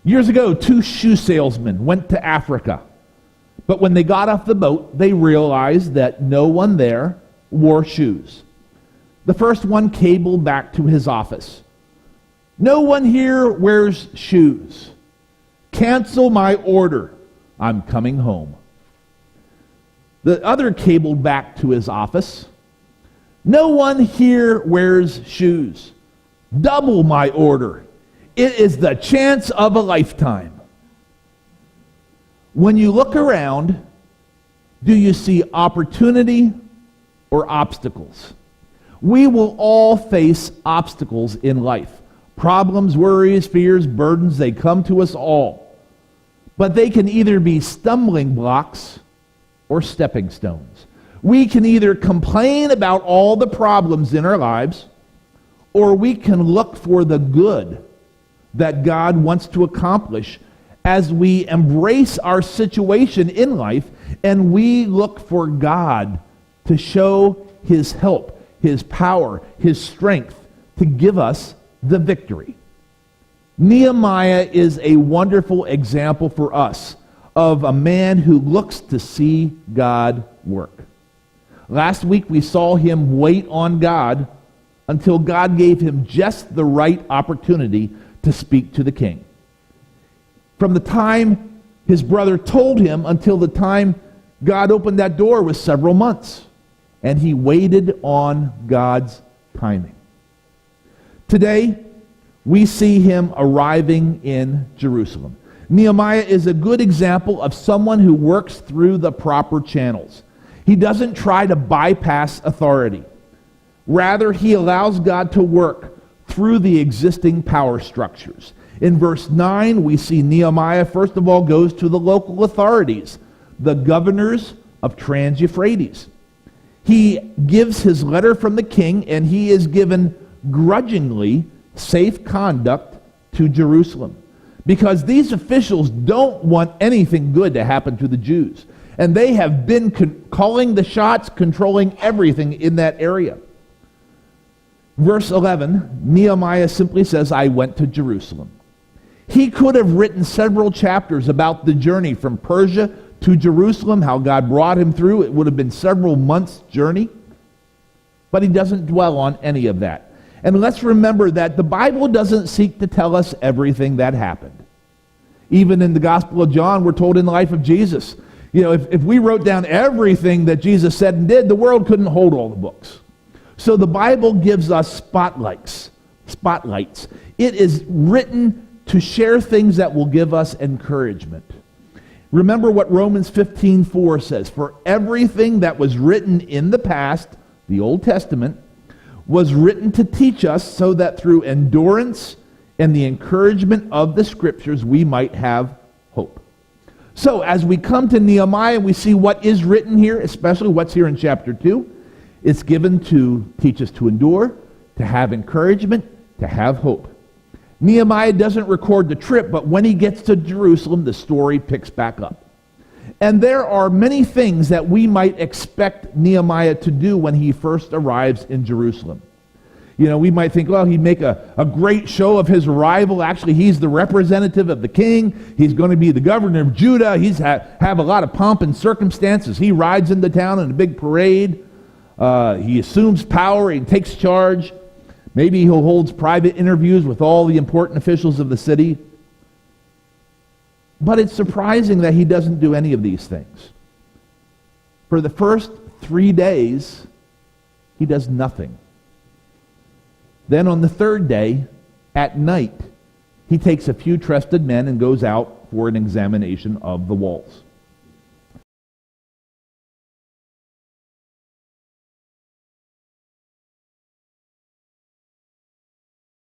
Years ago, two shoe salesmen went to Africa. But when they got off the boat, they realized that no one there wore shoes. The first one cabled back to his office. "No one here wears shoes. Cancel my order. I'm coming home." The other cabled back to his office. "No one here wears shoes. Double my order. It is the chance of a lifetime." When you look around, do you see opportunity or obstacles? We will all face obstacles in life. Problems, worries, fears, burdens, they come to us all. But they can either be stumbling blocks or stepping stones. We can either complain about all the problems in our lives, or we can look for the good that God wants to accomplish as we embrace our situation in life and we look for God to show his help, his power, his strength to give us the victory. Nehemiah is a wonderful example for us of a man who looks to see God work. Last week we saw him wait on God until God gave him just the right opportunity to speak to the king. From the time his brother told him until the time God opened that door was several months. And he waited on God's timing. Today, we see him arriving in Jerusalem. Nehemiah is a good example of someone who works through the proper channels. He doesn't try to bypass authority. Rather, he allows God to work through the existing power structures. In verse 9, we see Nehemiah, first of all, goes to the local authorities, the governors of Trans-Euphrates. He gives his letter from the king, and he is given grudgingly safe conduct to Jerusalem, because these officials don't want anything good to happen to the Jews. And they have been calling the shots, controlling everything in that area. Verse 11, Nehemiah simply says, "I went to Jerusalem." He could have written several chapters about the journey from Persia to Jerusalem, how God brought him through. It would have been several months' journey. But he doesn't dwell on any of that. And let's remember that the Bible doesn't seek to tell us everything that happened. Even in the Gospel of John, we're told in the life of Jesus, if we wrote down everything that Jesus said and did, the world couldn't hold all the books. So the Bible gives us spotlights. It is written to share things that will give us encouragement. Remember what Romans 15:4 says, "For everything that was written in the past," the Old Testament, "was written to teach us, so that through endurance and the encouragement of the Scriptures we might have hope." So as we come to Nehemiah, we see what is written here, especially what's here in chapter 2. It's given to teach us to endure, to have encouragement, to have hope. Nehemiah doesn't record the trip, but when he gets to Jerusalem, the story picks back up. And there are many things that we might expect Nehemiah to do when he first arrives in Jerusalem. We might think, well, he'd make a great show of his arrival. Actually, he's the representative of the king. He's going to be the governor of Judah. He's have a lot of pomp and circumstances. He rides into town in a big parade. He assumes power. He takes charge. Maybe he holds private interviews with all the important officials of the city. But it's surprising that he doesn't do any of these things. For the first 3 days, he does nothing. Then on the third day, at night, he takes a few trusted men and goes out for an examination of the walls.